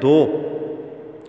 2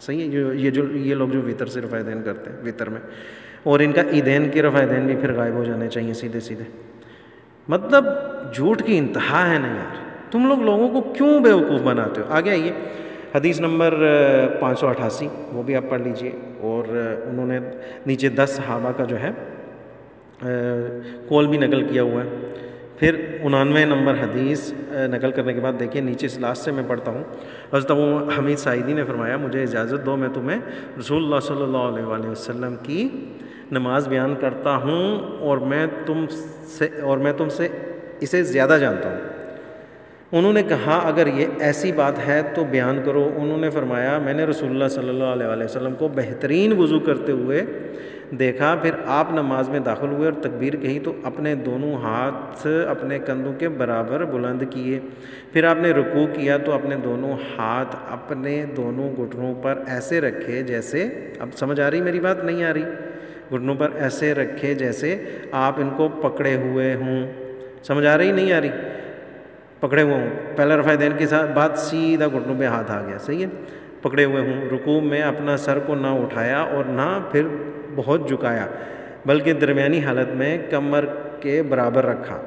صحیح ہے، یہ لوگ جو وطر سے رفع دین کرتے ہیں وطر میں، اور ان کا عیدین کے رفع دین بھی پھر غائب ہو جانے چاہیے سیدھے سیدھے. مطلب جھوٹ کی انتہا ہے نا یار، تم لوگوں کو کیوں بیوقوف بناتے ہو. آگے آئیے حدیث نمبر 588، وہ بھی آپ پڑھ لیجئے. اور انہوں نے نیچے 10 صحابہ کا جو ہے قول بھی نقل کیا ہوا ہے. پھر 99 نمبر حدیث نقل کرنے کے بعد دیکھیے نیچے سے لاسٹ سے میں پڑھتا ہوں. حضرت ابو حمید سعیدی نے فرمایا مجھے اجازت دو میں تمہیں رسول اللہ صلی اللہ علیہ وآلہ وسلم کی نماز بیان کرتا ہوں، اور میں تم سے اسے زیادہ جانتا ہوں. انہوں نے کہا اگر یہ ایسی بات ہے تو بیان کرو. انہوں نے فرمایا میں نے رسول اللہ صلی اللہ علیہ وآلہ وسلم کو بہترین وضو کرتے ہوئے دیکھا، پھر آپ نماز میں داخل ہوئے اور تکبیر کہی تو اپنے دونوں ہاتھ اپنے کندھوں کے برابر بلند کیے. پھر آپ نے رکوع کیا تو اپنے دونوں ہاتھ اپنے دونوں گھٹنوں پر ایسے رکھے جیسے، اب سمجھ آ رہی میری بات؟ نہیں آ رہی؟ گھٹنوں پر ایسے رکھے جیسے آپ ان کو پکڑے ہوئے ہوں. سمجھ آ رہی نہیں آ رہی؟ پکڑے ہوئے ہوں. پہلا رفع دین کے ساتھ بعد سیدھا گھٹنوں پہ ہاتھ آ گیا. صحیح ہے، پکڑے ہوئے ہوں. رکوع میں اپنا سر کو نہ اٹھایا اور نہ پھر بہت جھکایا، بلکہ درمیانی حالت میں کمر کے برابر رکھا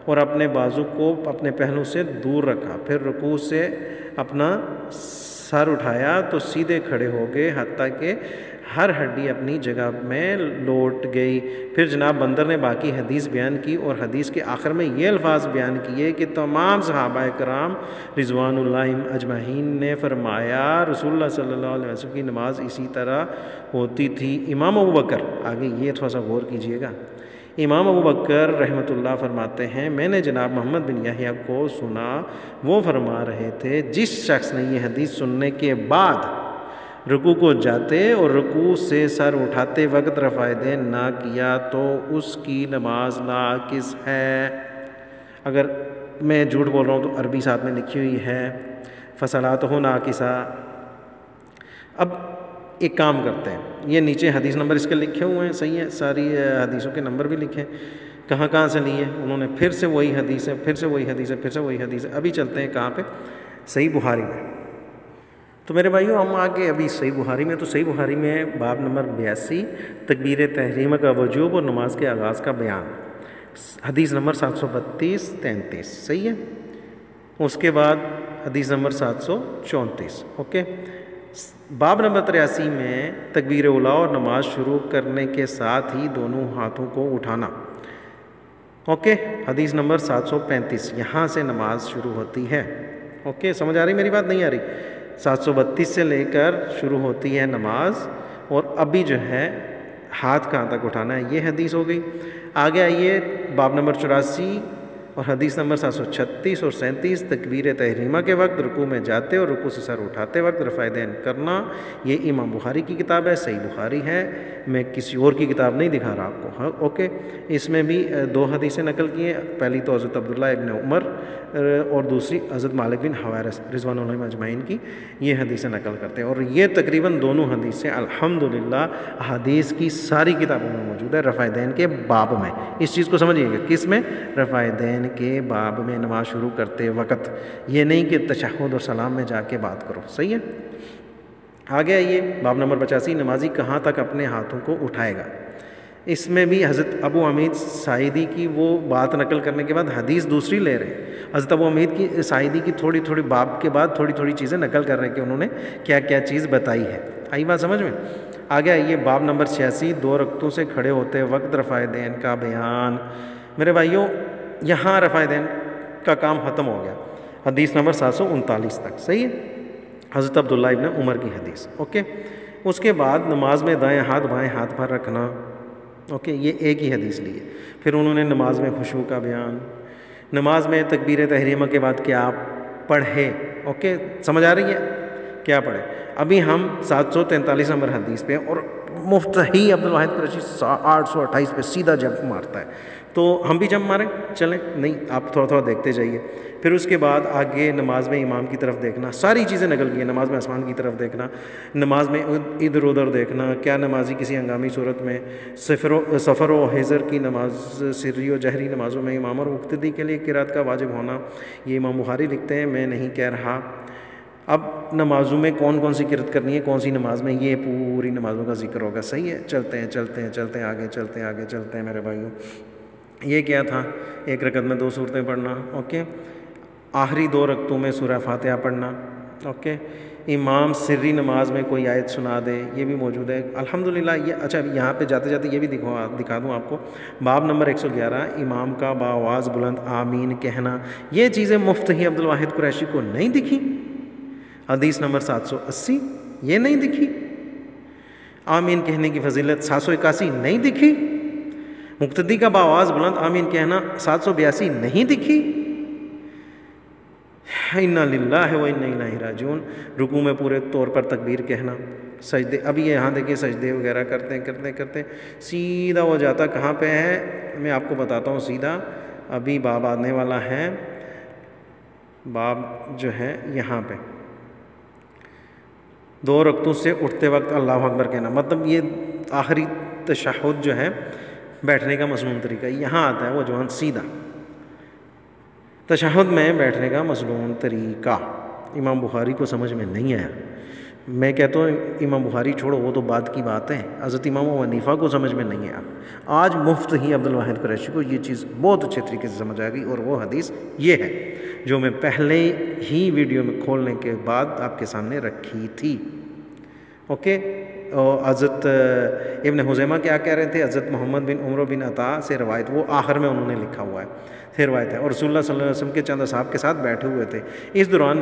اور اپنے بازو کو اپنے پہلو سے دور رکھا. پھر رکوع سے اپنا سر اٹھایا تو سیدھے کھڑے ہو گئے حتیٰ کہ ہر ہڈی اپنی جگہ میں لوٹ گئی. پھر جناب بندر نے باقی حدیث بیان کی اور حدیث کے آخر میں یہ الفاظ بیان کیے کہ تمام صحابہ کرام رضوان اللہ اجمعین نے فرمایا رسول اللہ صلی اللہ علیہ وسلم کی نماز اسی طرح ہوتی تھی. امام ابو بکر، آگے یہ تھوڑا سا غور کیجئے گا، امام ابو بکر رحمۃ اللہ فرماتے ہیں میں نے جناب محمد بن یحییٰ کو سنا، وہ فرما رہے تھے جس شخص نے یہ حدیث سننے کے بعد رکوع کو جاتے اور رکوع سے سر اٹھاتے وقت رفع دین نہ کیا تو اس کی نماز ناقص ہے. اگر میں جھوٹ بول رہا ہوں تو عربی ساتھ میں لکھی ہوئی ہے فصلاتہ ناقصہ. اب ایک کام کرتے ہیں، یہ نیچے حدیث نمبر اس کے لکھے ہوئے ہیں، صحیح ہے، ساری حدیثوں کے نمبر بھی لکھے ہیں، کہاں سے لیے انہوں نے. پھر سے وہی حدیث ہے، پھر سے وہی حدیث ہے، پھر سے وہی حدیث ہے. ابھی چلتے ہیں کہاں پہ؟ صحیح بخاری میں. تو میرے بھائیوں ہم آگے ابھی صحیح بخاری میں، تو صحیح بخاری میں باب نمبر 82 تکبیر تحریمہ کا وجوب اور نماز کے آغاز کا بیان، حدیث نمبر 732-33. صحیح ہے. اس کے بعد حدیث نمبر 734. اوکے. باب نمبر 83 میں تکبیر اولیٰ اور نماز شروع کرنے کے ساتھ ہی دونوں ہاتھوں کو اٹھانا. اوکے. حدیث نمبر 735 یہاں سے نماز شروع ہوتی ہے. اوکے، سمجھ آ رہی میری بات؟ نہیں آ رہی؟ 732 سے لے کر شروع ہوتی ہے نماز، اور ابھی جو ہے ہاتھ کہاں تک اٹھانا ہے یہ حدیث ہو گئی. آگے آئیے باب نمبر 84 اور حدیث نمبر 736 اور 37 تکبیر تحریمہ کے وقت رکوع میں جاتے اور رکوع سے سر اٹھاتے وقت رفع دین کرنا. یہ امام بخاری کی کتاب ہے، صحیح بخاری ہے، میں کسی اور کی کتاب نہیں دکھا رہا آپ کو. ہاں اوکے. اس میں بھی 2 حدیثیں نقل کی ہیں، پہلی تو حضرت عبداللہ ابن عمر اور دوسری حضرت مالک بن حویرث رضوان اللہ اجمعین کی یہ حدیثیں نقل کرتے ہیں. اور یہ تقریباً دونوں حدیثیں الحمدللہ حدیث کی ساری کتابوں میں موجود ہے رفع دین کے باب میں. اس چیز کو سمجھیے گا، کس میں؟ رفع دین کے باب میں نماز شروع کرتے وقت. یہ نہیں کہ تشہد اور سلام میں جا کے بات کرو. صحیح ہے. آگے آئیے باب نمبر 85 نمازی کہاں تک اپنے ہاتھوں کو اٹھائے گا. اس میں بھی حضرت ابو حمید سعیدی کی وہ بات نقل کرنے کے بعد حدیث دوسری لے رہے ہیں. حضرت ابو حمید کی سعیدی کی تھوڑی باب کے بعد تھوڑی چیزیں نقل کر رہے ہیں کہ انہوں نے کیا کیا چیز بتائی ہے. آئی بات سمجھ میں؟ آگے آئیے باب نمبر 86 2 رکعتوں سے کھڑے ہوتے وقت رفع دین کا بیان. میرے بھائیوں یہاں رفع دین کا کام ختم ہو گیا حدیث نمبر 739 تک. صحیح ہے. حضرت عبداللہ ابن عمر کی حدیث. اوکے. اس کے بعد نماز میں دائیں ہاتھ بائیں ہاتھ پر رکھنا. اوکے، یہ ایک ہی حدیث لی ہے. پھر انہوں نے نماز میں خشوع کا بیان، نماز میں تکبیر تحریمہ کے بعد کیا پڑھے. اوکے، سمجھ آ رہی ہے کیا پڑھے؟ ابھی ہم 743 نمبر حدیث پہ، اور مفتحی عبدالواحد قریشی 828 پہ سیدھا جمپ مارتا ہے. تو ہم بھی جمپ ماریں؟ چلیں. نہیں، آپ تھوڑا دیکھتے جائیے. پھر اس کے بعد آگے نماز میں امام کی طرف دیکھنا، ساری چیزیں نقل کی ہیں. نماز میں آسمان کی طرف دیکھنا، نماز میں ادھر ادھر دیکھنا، کیا نمازی کسی ہنگامی صورت میں سفر و حضر کی نماز سری و جہری نمازوں میں امام اور مقتدی کے لیے قرات کا واجب ہونا. یہ امام بخاری لکھتے ہیں، میں نہیں کہہ رہا. اب نمازوں میں کون کون سی قرات کرنی ہے، کون سی نماز میں، یہ پوری نمازوں کا ذکر ہوگا. صحیح ہے، چلتے ہیں چلتے ہیں چلتے ہیں آگے، چلتے ہیں آگے چلتے ہیں میرے بھائیوں. یہ کیا تھا؟ ایک رکعت میں 2 صورتیں پڑھنا. اوکے. آخری 2 رکعتوں میں سورہ فاتحہ پڑھنا. اوکے. امام سری نماز میں کوئی آیت سنا دے، یہ بھی موجود ہے الحمدللہ. یہ اچھا یہاں پہ جاتے جاتے یہ بھی دکھا دوں آپ کو. باب نمبر 111، امام کا بآواز بلند آمین کہنا. یہ چیزیں مفتہی عبدالواحد قریشی کو نہیں دکھی. حدیث نمبر 780 یہ نہیں دکھی. آمین کہنے کی فضیلت 781 نہیں دکھی. مقتدی کا بآواز بلند آمین کہنا 782 نہیں دکھی. انا للہ و انا الیہ راجعون. رکوع میں پورے طور پر تکبیر کہنا. سجدے، ابھی یہاں دیکھیں سجدے وغیرہ کرتے سیدھا وہ جاتا کہاں پہ ہے، میں آپ کو بتاتا ہوں. سیدھا ابھی باب آنے والا ہے. باب جو ہے یہاں پہ 2 رکعتوں سے اٹھتے وقت اللہ اکبر کہنا، مطلب یہ آخری تشہد جو ہے بیٹھنے کا مصنون طریقہ یہاں آتا ہے. وہ جوان سیدھا تشہد میں بیٹھنے کا مصنون طریقہ امام بخاری کو سمجھ میں نہیں آیا. میں کہتا ہوں امام بخاری چھوڑو، وہ تو بعد کی بات ہے. حضرت امام ابو حنیفہ کو سمجھ میں نہیں آیا. آج مفتہی عبدالواحد قریشی کو یہ چیز بہت اچھے طریقے سے سمجھ آ گئی، اور وہ حدیث یہ ہے جو میں پہلے ہی ویڈیو میں کھولنے کے بعد آپ کے سامنے رکھی تھی. اوکے. اور حضرت ابن خزیمہ کیا کہہ رہے تھے؟ حضرت محمد بن عمر بن عطا سے روایت، وہ آخر میں انہوں نے لکھا ہوا ہے، روایت ہے. اور رسول اللہ صلی اللہ علیہ وسلم کے چند اصحاب کے ساتھ بیٹھے ہوئے تھے. اس دوران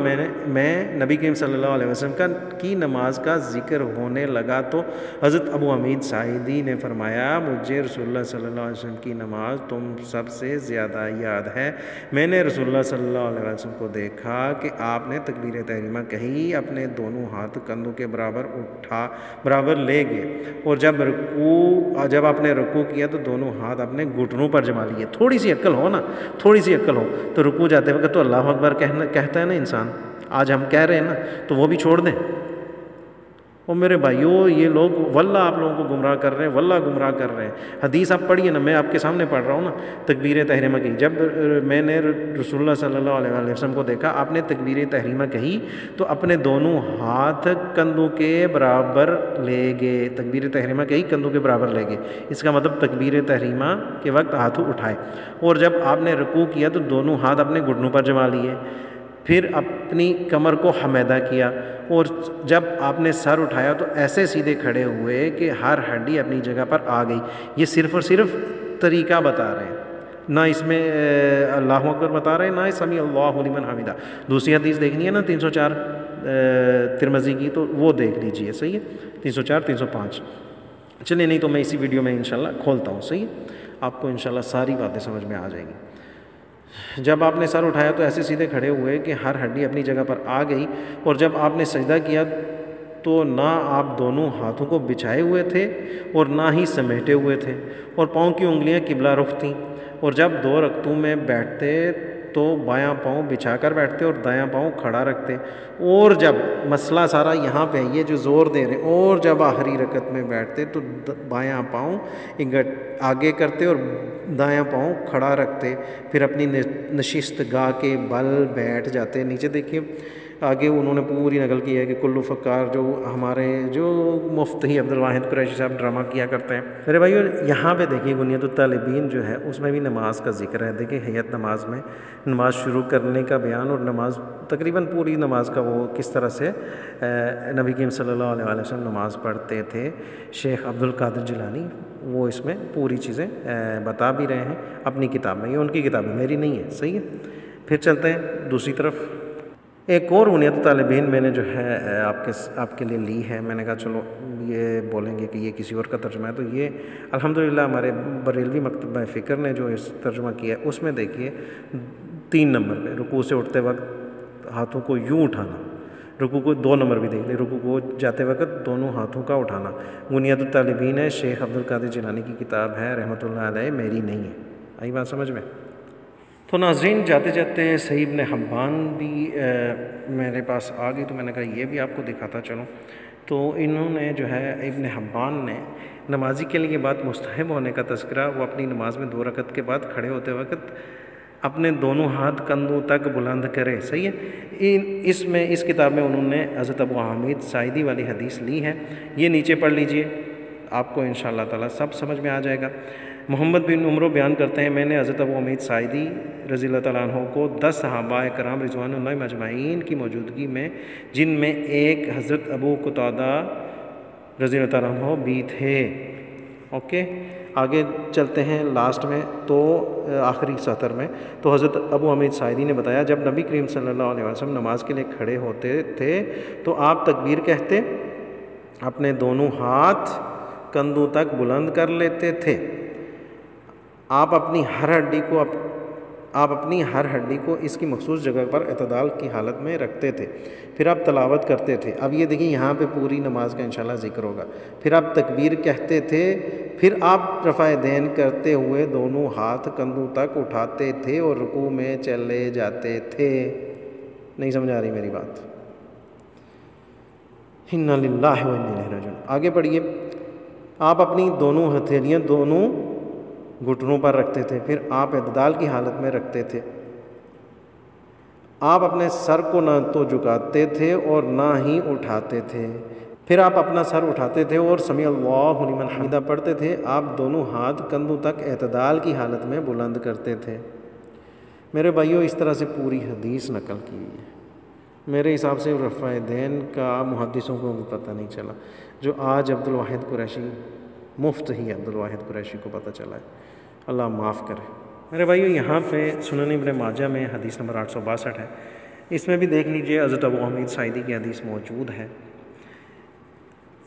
میں نبی کریم صلی اللہ علیہ وسلم کی نماز کا ذکر ہونے لگا تو حضرت ابو حمید ساعدی نے فرمایا، مجھے رسول اللہ صلی اللہ علیہ وسلم کی نماز تم سب سے زیادہ یاد ہے. میں نے رسول اللہ صلی اللہ علیہ وسلم کو دیکھا کہ آپ نے تکبیر تحریمہ کہی، اپنے دونوں ہاتھ کندھوں کے برابر لے گئے، اور جب آپ نے رکوع کیا تو دونوں ہاتھ اپنے گھٹنوں پر جما لیے. تھوڑی سی عقل ہو نا، تھوڑی سی عقل ہو تو رکوع جاتے وقت تو اللہ اکبر کہتا ہے نا انسان. آج ہم کہہ رہے ہیں نا، تو وہ بھی چھوڑ دیں. اور میرے بھائیوں یہ لوگ واللہ آپ لوگوں کو گمراہ کر رہے ہیں، واللہ گمراہ کر رہے ہیں. حدیث آپ پڑھیے نا، میں آپ کے سامنے پڑھ رہا ہوں نا. تکبیر تحریمہ کی، جب میں نے رسول اللہ صلی اللہ علیہ وسلم کو دیکھا آپ نے تکبیر تحریمہ کہی تو اپنے دونوں ہاتھ کندھوں کے برابر لے گئے. تکبیر تحریمہ کہی، کندھوں کے برابر لے گئے. اس کا مطلب تکبیر تحریمہ کے وقت ہاتھوں اٹھائے، اور جب آپ نے رکوع کیا تو دونوں ہاتھ اپنے گھٹنوں پر جما لیے. پھر اپنی کمر کو حمیدہ کیا، اور جب آپ نے سر اٹھایا تو ایسے سیدھے کھڑے ہوئے کہ ہر ہڈی اپنی جگہ پر آ گئی. یہ صرف اور صرف طریقہ بتا رہے ہیں، نہ اس میں اللہ اکبر بتا رہے ہیں، نہ سمیع اللہ لمن حمیدہ. دوسری حدیث دیکھنی ہے نا 304 ترمذی کی، تو وہ دیکھ لیجئے. صحیح ہے، 304 305. چلیں نہیں تو میں اسی ویڈیو میں انشاءاللہ کھولتا ہوں. صحیح ہے، آپ کو انشاءاللہ ساری باتیں سمجھ میں آ جائیں گی. جب آپ نے سر اٹھایا تو ایسے سیدھے کھڑے ہوئے کہ ہر ہڈی اپنی جگہ پر آ گئی، اور جب آپ نے سجدہ کیا تو نہ آپ دونوں ہاتھوں کو بچھائے ہوئے تھے اور نہ ہی سمیٹے ہوئے تھے، اور پاؤں کی انگلیاں قبلہ رخ تھیں. اور جب 2 رکعتوں میں بیٹھتے تو بایاں پاؤں بچھا کر بیٹھتے اور دایاں پاؤں کھڑا رکھتے. اور جب مسئلہ سارا یہاں پہ یہ جو زور دے رہے ہیں، اور جب آخری رکعت میں بیٹھتے تو بایاں پاؤں آگے کرتے اور دایاں پاؤں کھڑا رکھتے. پھر اپنی نشست گاہ کے بل بیٹھ جاتے. نیچے دیکھیے آگے انہوں نے پوری نقل کی ہے کہ کلو فقار جو ہمارے جو مفتہی عبدالواحد قریشی صاحب ڈرامہ کیا کرتے ہیں. میرے بھائیو یہاں پہ دیکھیے بنیاد الطالبین جو ہے اس میں بھی نماز کا ذکر ہے. دیکھیں حیت نماز میں نماز شروع کرنے کا بیان، اور نماز تقریباً پوری نماز کا وہ کس طرح سے نبی کریم صلی اللہ علیہ وسلم نماز پڑھتے تھے. شیخ عبد القادر جیلانی وہ اس میں پوری چیزیں بتا بھی رہے ہیں اپنی کتاب میں. یہ ان کی کتاب ہے، میری نہیں ہے. صحیح ہے، پھر چلتے ہیں دوسری طرف. ایک اور بنیاد طالبین میں نے جو ہے آپ کے لیے لی ہے. میں نے کہا چلو یہ بولیں گے کہ یہ کسی اور کا ترجمہ ہے، تو یہ الحمدللہ ہمارے بریلوی مکتبہ فکر نے جو اس ترجمہ کیا ہے اس میں دیکھیے 3 نمبر پہ رکوع سے اٹھتے وقت ہاتھوں کو یوں اٹھانا. رکوع کو 2 نمبر بھی دیکھ لیں، رکوع کو جاتے وقت دونوں ہاتھوں کا اٹھانا. بنیاد الطالبین ہے، شیخ عبد القادر جیلانی کی کتاب ہے رحمۃ اللہ علیہ، میری نہیں ہے. آئی بات سمجھ میں؟ تو ناظرین جاتے جاتے صحیح ابن حبان بھی میرے پاس آ گئی، تو میں نے کہا یہ بھی آپ کو دکھاتا چلوں. تو انہوں نے جو ہے ابن حبان نے نمازی کے لیے بات مستحب ہونے کا تذکرہ وہ اپنی نماز میں 2 رکعت کے بعد کھڑے ہوتے وقت اپنے دونوں ہاتھ کندھوں تک بلند کرے. صحیح ہے. اس کتاب میں انہوں نے حضرت ابو حامد ساعدی والی حدیث لی ہے. یہ نیچے پڑھ لیجئے، آپ کو انشاءاللہ تعالیٰ سب سمجھ میں آ جائے گا. محمد بن عمرو بیان کرتے ہیں، میں نے حضرت ابو حمید ساعدی رضی اللہ تعالیٰ عنہ کو 10 صحابہ کرام رضوان اللہ مجمعین کی موجودگی میں، جن میں ایک حضرت ابو قتادہ رضی اللہ تعالیٰ عنہ بھی تھے. اوکے، آگے چلتے ہیں لاسٹ میں، تو آخری سطر میں. تو حضرت ابو حمید ساعدی نے بتایا، جب نبی کریم صلی اللہ علیہ وسلم نماز کے لیے کھڑے ہوتے تھے تو آپ تکبیر کہتے، اپنے دونوں ہاتھ کندھوں تک بلند کر لیتے تھے. آپ اپنی ہر ہڈی کو اس کی مخصوص جگہ پر اعتدال کی حالت میں رکھتے تھے. پھر آپ تلاوت کرتے تھے. اب یہ دیکھیں یہاں پہ پوری نماز کا انشاءاللہ ذکر ہوگا. پھر آپ تکبیر کہتے تھے، پھر آپ رفع دین کرتے ہوئے دونوں ہاتھ کندھوں تک اٹھاتے تھے اور رکوع میں چلے جاتے تھے. نہیں سمجھ آ رہی میری بات؟ انا للہ و انا الیہ راجعون. آگے پڑھیے. آپ اپنی دونوں ہتھیلیاں دونوں گھٹنوں پر رکھتے تھے. پھر آپ اعتدال کی حالت میں رکھتے تھے. آپ اپنے سر کو نہ تو جھکاتے تھے اور نہ ہی اٹھاتے تھے. پھر آپ اپنا سر اٹھاتے تھے اور سمیع اللہ لمن حمیدہ پڑھتے تھے. آپ دونوں ہاتھ کندھوں تک اعتدال کی حالت میں بلند کرتے تھے. میرے بھائیوں، اس طرح سے پوری حدیث نقل کی ہے. میرے حساب سے رفع دین کا محدثوں کو بھی پتہ نہیں چلا، جو آج عبد الواحد قریشی، مفت ہی عبد الواحد قریشی کو پتہ چلا ہے. اللہ معاف کرے. میرے بھائیو، یہاں پہ سنن ابن ماجہ میں حدیث نمبر 862 ہے. اس میں بھی دیکھ لیجئے حضرت ابو حمید ساعدی کی حدیث موجود ہے.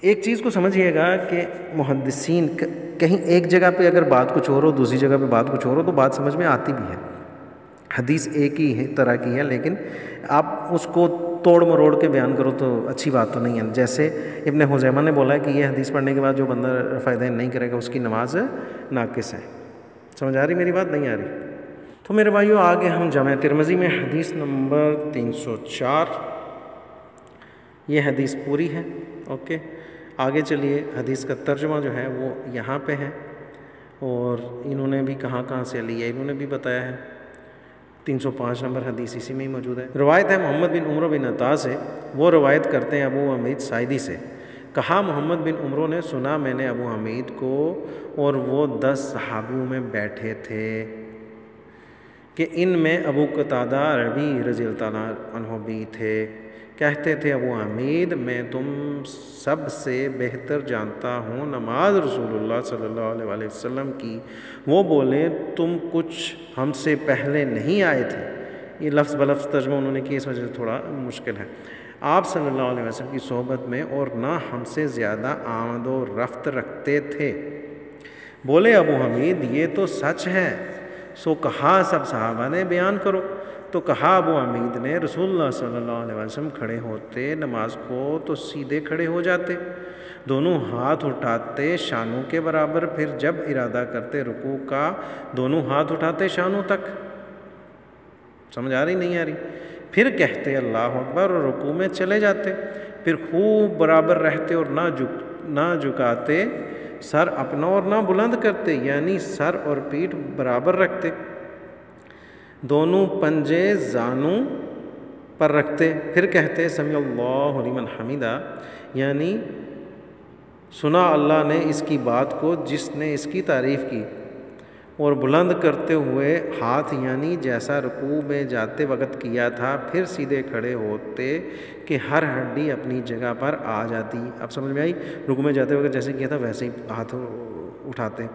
ایک چیز کو سمجھیے گا کہ محدثین کہیں ایک جگہ پہ اگر بات کچھ اور ہو، دوسری جگہ پہ بات کچھ اور ہو، تو بات سمجھ میں آتی بھی ہے. حدیث ایک ہی طرح کی ہے، لیکن آپ اس کو توڑ مروڑ کے بیان کرو تو اچھی بات تو نہیں ہے. جیسے ابن خزیمہ نے بولا ہے کہ یہ حدیث پڑھنے کے بعد جو بندہ رفع دین نہیں کرے گا اس کی نماز ناقص ہے. سمجھ آ رہی میری بات؟ نہیں آ رہی؟ تو میرے بھائیو، آگے ہم جامع ترمذی میں حدیث نمبر 304، یہ حدیث پوری ہے. اوکے، آگے چلیے. حدیث کا ترجمہ جو ہے وہ یہاں پہ ہے، اور انہوں نے بھی کہاں سے لی ہے انہوں نے بھی بتایا ہے. 305 نمبر حدیث اسی میں ہی موجود ہے. روایت ہے محمد بن عمرو بن عطا سے، وہ روایت کرتے ہیں ابو حمید ساعدی سے. کہا محمد بن عمرو نے، سنا میں نے ابو حمید کو اور وہ 10 صحابیوں میں بیٹھے تھے کہ ان میں ابو قتادہ ربی رضی اللہ عنہ بھی تھے. کہتے تھے ابو حمید، میں تم سب سے بہتر جانتا ہوں نماز رسول اللہ صلی اللہ علیہ وسلم کی. وہ بولے، تم کچھ ہم سے پہلے نہیں آئے تھے. یہ لفظ بلفظ ترجمہ انہوں نے کیا، اس وجہ سے تھوڑا مشکل ہے. آپ صلی اللہ علیہ وسلم کی صحبت میں اور نہ ہم سے زیادہ آمد و رفت رکھتے تھے. بولے ابو حمید، یہ تو سچ ہے. سو کہا سب صحابہ نے بیان کرو. تو کہا ابو حمید نے، رسول اللہ صلی اللہ علیہ وسلم کھڑے ہوتے نماز کو تو سیدھے کھڑے ہو جاتے، دونوں ہاتھ اٹھاتے شانوں کے برابر. پھر جب ارادہ کرتے رکوع کا، دونوں ہاتھ اٹھاتے شانوں تک. سمجھ آ رہی نہیں آ رہی؟ پھر کہتے اللہ اکبر اور رکوع میں چلے جاتے. پھر خوب برابر رہتے اور نہ جھکاتے سر اپنا اور نہ بلند کرتے، یعنی سر اور پیٹھ برابر رکھتے. دونوں پنجے زانوں پر رکھتے. پھر کہتے سمیع اللہ لمن حمیدہ، یعنی سنا اللہ نے اس کی بات کو جس نے اس کی تعریف کی. اور بلند کرتے ہوئے ہاتھ، یعنی جیسا رکوع میں جاتے وقت کیا تھا. پھر سیدھے کھڑے ہوتے کہ ہر ہڈی اپنی جگہ پر آ جاتی. اب سمجھ میں آئی؟ رکوع میں جاتے وقت جیسے کیا تھا ویسے ہی ہاتھ اٹھاتے،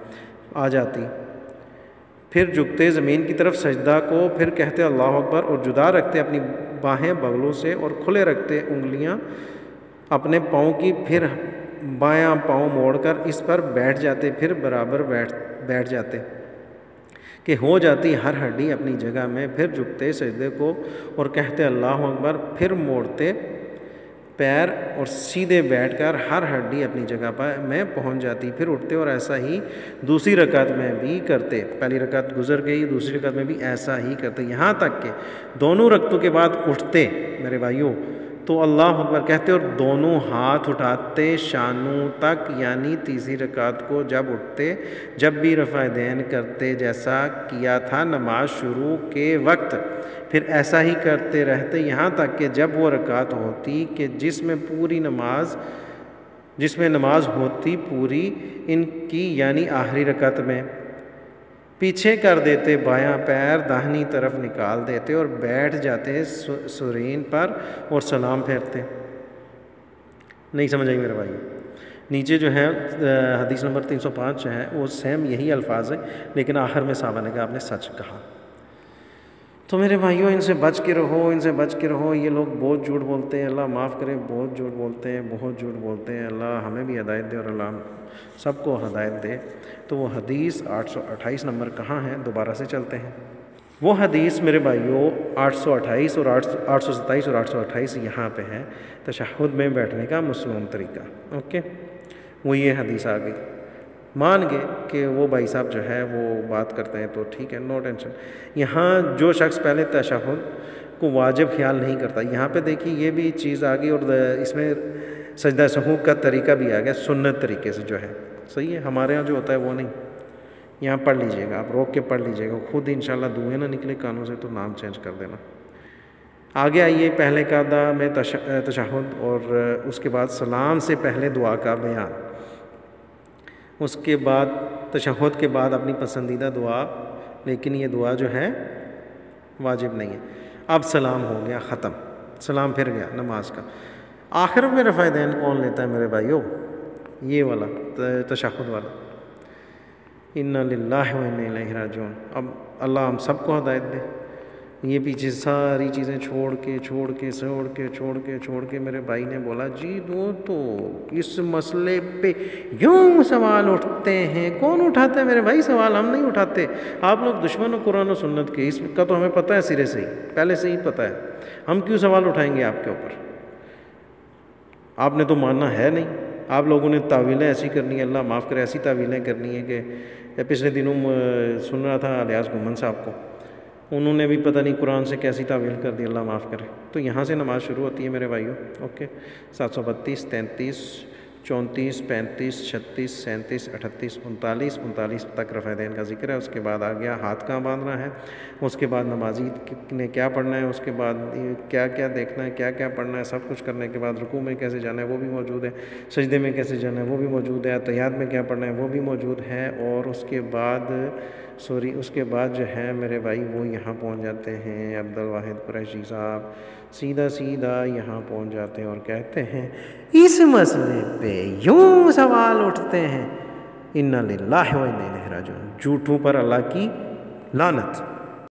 آ جاتی. پھر جھکتے زمین کی طرف سجدہ کو. پھر کہتے اللہ اکبر اور جدا رکھتے اپنی باہیں بغلوں سے اور کھلے رکھتے انگلیاں اپنے پاؤں کی. پھر بایاں پاؤں موڑ کر اس پر بیٹھ جاتے. پھر برابر بیٹھ جاتے کہ ہو جاتی ہر ہڈی اپنی جگہ میں. پھر جھکتے سجدے کو اور کہتے اللہ اکبر. پھر موڑتے پیر اور سیدھے بیٹھ کر ہر ہڈی اپنی جگہ میں پہنچ جاتی. پھر اٹھتے اور ایسا ہی دوسری رکعت میں بھی کرتے. پہلی رکعت گزر گئی، دوسری رکعت میں بھی ایسا ہی کرتے، یہاں تک کہ دونوں رکعتوں کے بعد اٹھتے. میرے بھائیوں، تو اللہ اکبر کہتے اور دونوں ہاتھ اٹھاتے شانوں تک، یعنی تیسری رکعت کو جب اٹھتے، جب بھی رفع دین کرتے جیسا کیا تھا نماز شروع کے وقت، پھر ایسا ہی کرتے رہتے یہاں تک کہ جب وہ رکعت ہوتی کہ جس میں نماز ہوتی پوری ان کی، یعنی آخری رکعت میں پیچھے کر دیتے، بایاں پیر داہنی طرف نکال دیتے اور بیٹھ جاتے سرین پر اور سلام پھیرتے۔ نہیں سمجھ آئی میرے بھائی؟ نیچے جو ہے حدیث نمبر 305 جو ہے وہ سیم یہی الفاظ ہیں، لیکن آخر میں صحابہ نے کہا آپ نے سچ کہا۔ تو میرے بھائیوں ان سے بچ کے رہو، ان سے بچ کے رہو۔ یہ لوگ بہت جھوٹ بولتے ہیں، اللہ معاف کرے، بہت جھوٹ بولتے ہیں، بہت جھوٹ بولتے ہیں۔ اللہ ہمیں بھی ہدایت دے اور اللہ سب کو ہدایت دے۔ تو وہ حدیث 828 نمبر کہاں ہے؟ دوبارہ سے چلتے ہیں۔ وہ حدیث میرے بھائیوں 828 اور 827 اور 828 یہاں پہ ہے، تشہد میں بیٹھنے کا مصنون طریقہ۔ اوکے، وہ یہ حدیث آ گئی۔ مان گئے کہ وہ بھائی صاحب جو ہے وہ بات کرتے ہیں تو ٹھیک ہے، نو ٹینشن۔ یہاں جو شخص پہلے تشہد کو واجب خیال نہیں کرتا، یہاں پہ دیکھیے یہ بھی چیز آ گئی، اور اس میں سجدہ سہو کا طریقہ بھی آ گیا سنت طریقے سے جو ہے، صحیح ہے۔ ہمارے ہاں جو ہوتا ہے وہ نہیں، یہاں پڑھ لیجئے گا، آپ روک کے پڑھ لیجئے گا، خود انشاءاللہ دعائیں نہ نکلے کانوں سے تو نام چینج کر دینا۔ آگے آئیے، پہلے قاعدہ میں تشہد اور اس کے بعد سلام سے پہلے دعا کا بیان، اس کے بعد تشہد کے بعد اپنی پسندیدہ دعا، لیکن یہ دعا جو ہے واجب نہیں ہے۔ اب سلام ہو گیا ختم، سلام پھر گیا نماز کا۔ آخر میں رفع دین کون لیتا ہے میرے بھائیو؟ یہ والا تشہد والا، انا للہ و انا الیہ راجعون۔ اب اللہ ہم سب کو ہدایت دے۔ یہ پیچھے ساری چیزیں چھوڑ کے میرے بھائی نے بولا جی وہ تو اس مسئلے پہ یوں سوال اٹھتے ہیں۔ کون اٹھاتا ہے میرے بھائی سوال؟ ہم نہیں اٹھاتے۔ آپ لوگ دشمن ہو قرآن و سنت کے، اس کا تو ہمیں پتہ ہے سرے سے ہی، پہلے سے ہی پتہ ہے۔ ہم کیوں سوال اٹھائیں گے آپ کے اوپر؟ آپ نے تو ماننا ہے نہیں۔ آپ لوگوں نے تعویلیں ایسی کرنی ہے، اللہ معاف کرے، ایسی تعویلیں کرنی ہے کہ پچھلے دنوں سن رہا تھا الیاس گھمن صاحب کو، انہوں نے بھی پتہ نہیں قرآن سے کیسی تعویل کر دی، اللہ معاف کرے۔ تو یہاں سے نماز شروع ہوتی ہے میرے بھائیوں۔ اوکے، 732 33 34 35 36 37 38 39 تک رفع دین کا ذکر ہے۔ اس کے بعد آ گیا ہاتھ کہاں باندھنا ہے، اس کے بعد نمازی نے کیا پڑھنا ہے، اس کے بعد کیا کیا دیکھنا ہے، کیا کیا پڑھنا ہے، سب کچھ کرنے کے بعد رکوع میں کیسے جانا ہے وہ بھی موجود ہے، سجدے میں کیسے جانا ہے وہ بھی موجود ہے، تحیات میں کیا پڑھنا ہے وہ بھی موجود ہے۔ اور اس کے بعد جو ہے میرے بھائی وہ یہاں پہنچ جاتے ہیں، عبد الواحد قریشی صاحب سیدھا یہاں پہنچ جاتے ہیں اور کہتے ہیں اس مسئلے پہ یوں سوال اٹھتے ہیں، انا للہ و انا الیہ راجعون۔ جھوٹوں پر اللہ کی لعنت۔